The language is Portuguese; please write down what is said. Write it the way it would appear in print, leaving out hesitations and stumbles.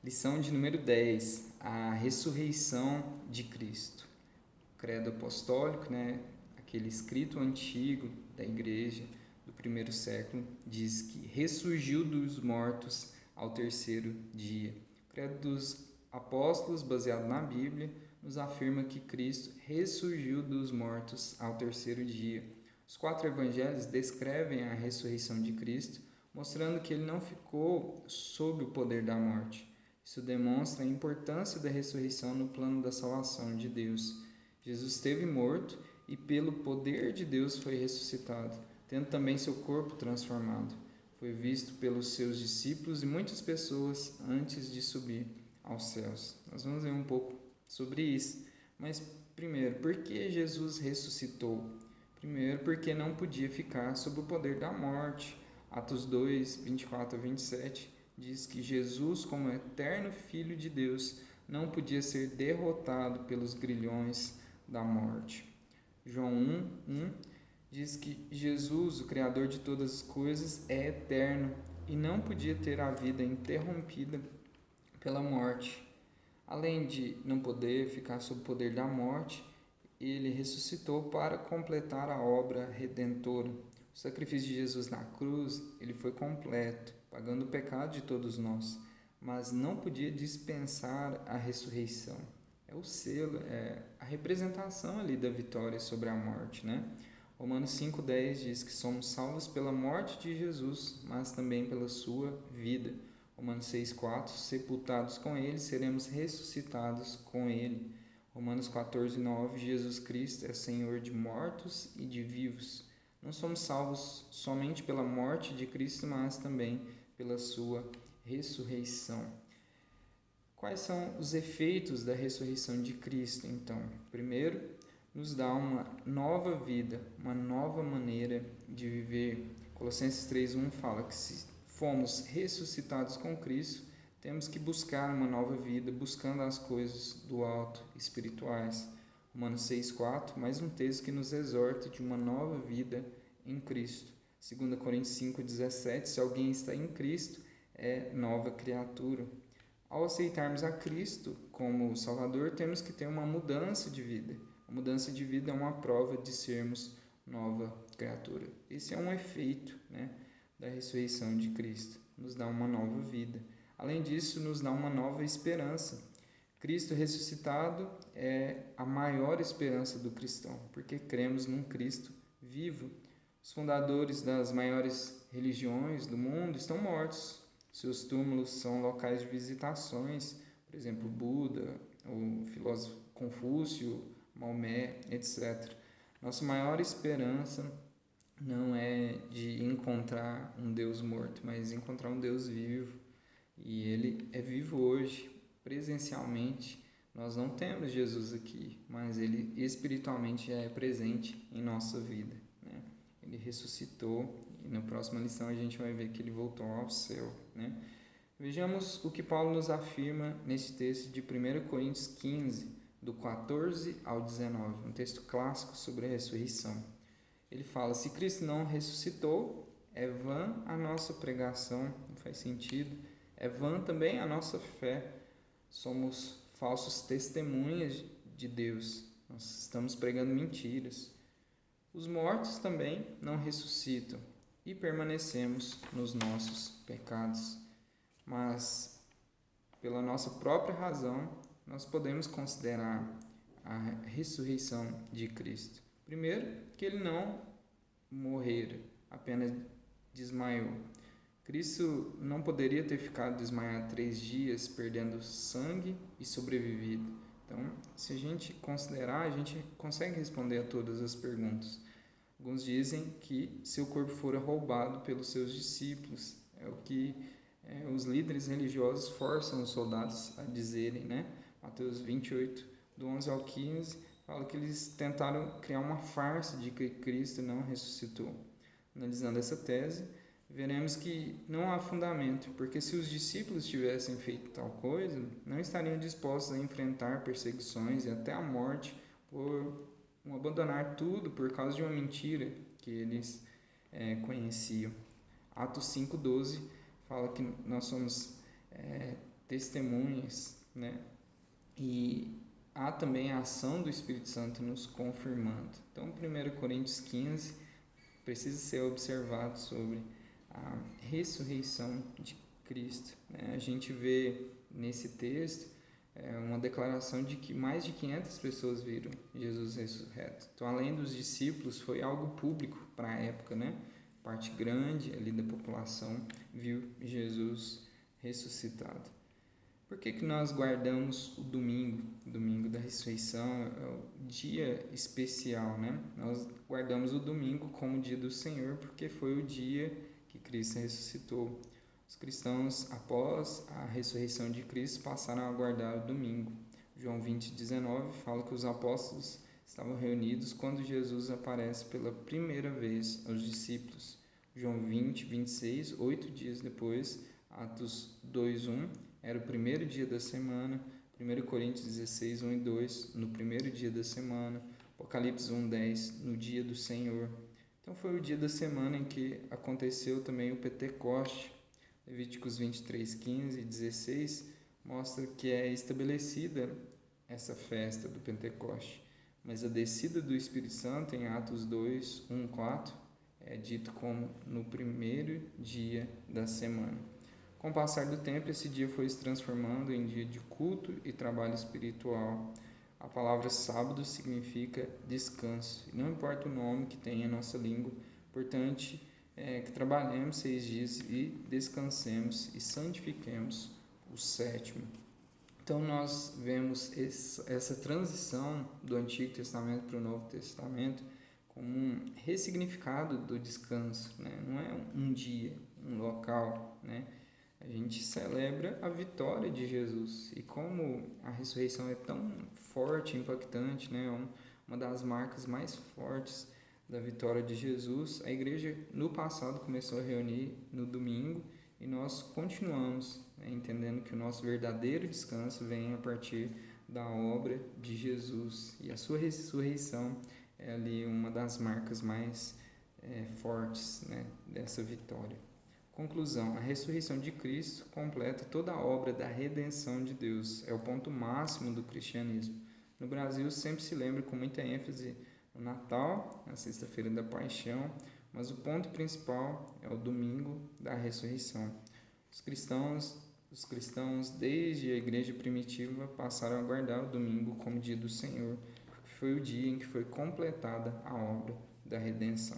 Lição de número 10, a ressurreição de Cristo. O credo apostólico, aquele escrito antigo da igreja do primeiro século, diz que ressurgiu dos mortos ao terceiro dia. O credo dos apóstolos, baseado na Bíblia, nos afirma que Cristo ressurgiu dos mortos ao terceiro dia. Os 4 evangelhos descrevem a ressurreição de Cristo, mostrando que ele não ficou sob o poder da morte. Isso demonstra a importância da ressurreição no plano da salvação de Deus. Jesus esteve morto e pelo poder de Deus foi ressuscitado, tendo também seu corpo transformado. Foi visto pelos seus discípulos e muitas pessoas antes de subir aos céus. Nós vamos ver um pouco sobre isso. Mas primeiro, por que Jesus ressuscitou? Primeiro, porque não podia ficar sob o poder da morte. Atos 2, 24 a 27 diz que Jesus, como eterno Filho de Deus, não podia ser derrotado pelos grilhões da morte. João 1 diz que Jesus, o Criador de todas as coisas, é eterno e não podia ter a vida interrompida pela morte. Além de não poder ficar sob o poder da morte, ele ressuscitou para completar a obra redentora. O sacrifício de Jesus na cruz, ele foi completo, pagando o pecado de todos nós, mas não podia dispensar a ressurreição. É o selo, é a representação ali da vitória sobre a morte, Romanos 5,10 diz que somos salvos pela morte de Jesus, mas também pela sua vida. Romanos 6,4, sepultados com ele, seremos ressuscitados com ele. Romanos 14,9, Jesus Cristo é Senhor de mortos e de vivos. Não somos salvos somente pela morte de Cristo, mas também pela sua ressurreição. Quais são os efeitos da ressurreição de Cristo, então? Primeiro, nos dá uma nova vida, uma nova maneira de viver. Colossenses 3,1 fala que se fomos ressuscitados com Cristo, temos que buscar uma nova vida, buscando as coisas do alto, espirituais. Romanos 6,4, mais um texto que nos exorta de uma nova vida em Cristo. 2 Coríntios 5,17, se alguém está em Cristo, é nova criatura. Ao aceitarmos a Cristo como Salvador, temos que ter uma mudança de vida. A mudança de vida é uma prova de sermos nova criatura. Esse é um efeito, da ressurreição de Cristo. Nos dá uma nova vida. Além disso, nos dá uma nova esperança. Cristo ressuscitado é a maior esperança do cristão, porque cremos num Cristo vivo. Os fundadores das maiores religiões do mundo estão mortos. Seus túmulos são locais de visitações, por exemplo, Buda, o filósofo Confúcio, Maomé, etc. Nossa maior esperança não é de encontrar um Deus morto, mas encontrar um Deus vivo. E ele é vivo hoje, presencialmente. Nós não temos Jesus aqui, mas ele espiritualmente já é presente em nossa vida. Ele ressuscitou e na próxima lição a gente vai ver que ele voltou ao céu. Vejamos o que Paulo nos afirma nesse texto de 1 Coríntios 15, do 14 ao 19, um texto clássico sobre a ressurreição. Ele fala, se Cristo não ressuscitou, é vã a nossa pregação, não faz sentido, é vã também a nossa fé, somos falsos testemunhas de Deus, nós estamos pregando mentiras. Os mortos também não ressuscitam e permanecemos nos nossos pecados, mas pela nossa própria razão nós podemos considerar a ressurreição de Cristo. Primeiro, que ele não morrera, apenas desmaiou. Cristo não poderia ter ficado desmaiado 3 dias, perdendo sangue e sobrevivido. Então, se a gente considerar, a gente consegue responder a todas as perguntas. Alguns dizem que seu corpo fora roubado pelos seus discípulos. É o que os líderes religiosos forçam os soldados a dizerem, Mateus 28, do 11 ao 15, fala que eles tentaram criar uma farsa de que Cristo não ressuscitou. Analisando essa tese, veremos que não há fundamento, porque se os discípulos tivessem feito tal coisa, não estariam dispostos a enfrentar perseguições e até a morte por abandonar tudo por causa de uma mentira que eles conheciam. Atos 5,12 fala que nós somos testemunhas, né? E há também a ação do Espírito Santo nos confirmando. Então, 1 Coríntios 15 precisa ser observado sobre a ressurreição de Cristo, né? A gente vê nesse texto uma declaração de que mais de 500 pessoas viram Jesus ressurreto. Então, além dos discípulos, foi algo público para a época, né? Parte grande ali da população viu Jesus ressuscitado. Por que nós guardamos o domingo da ressurreição? É o dia especial, né? Nós guardamos o domingo como dia do Senhor, porque foi o dia que Cristo ressuscitou. Os cristãos, após a ressurreição de Cristo, passaram a guardar o domingo. João 20:19 fala que os apóstolos estavam reunidos quando Jesus aparece pela primeira vez aos discípulos. João 20:26, 8 dias depois, Atos 2:1, era o primeiro dia da semana. 1 Coríntios 16, 1 e 2, no primeiro dia da semana. Apocalipse 1:10, no dia do Senhor. Então foi o dia da semana em que aconteceu também o Pentecoste. Levíticos 23, 15 e 16 mostra que é estabelecida essa festa do Pentecoste. Mas a descida do Espírito Santo, em Atos 2, 1, 4, é dito como no primeiro dia da semana. Com o passar do tempo, esse dia foi se transformando em dia de culto e trabalho espiritual. A palavra sábado significa descanso. Não importa o nome que tem em nossa língua, importante que trabalhemos 6 dias e descansemos e santifiquemos o sétimo. Então nós vemos essa transição do Antigo Testamento para o Novo Testamento como um ressignificado do descanso, né? Não é um dia, um local, né? A gente celebra a vitória de Jesus. E como a ressurreição é tão forte, impactante, né? Uma das marcas mais fortes da vitória de Jesus, a igreja no passado começou a reunir no domingo e nós continuamos, né, entendendo que o nosso verdadeiro descanso vem a partir da obra de Jesus, e a sua ressurreição é ali uma das marcas mais fortes, né, dessa vitória. Conclusão: a ressurreição de Cristo completa toda a obra da redenção de Deus, é o ponto máximo do cristianismo. No Brasil sempre se lembra com muita ênfase o Natal, na sexta-feira da Paixão, mas o ponto principal é o domingo da ressurreição. Os cristãos desde a igreja primitiva passaram a guardar o domingo como dia do Senhor, porque foi o dia em que foi completada a obra da redenção.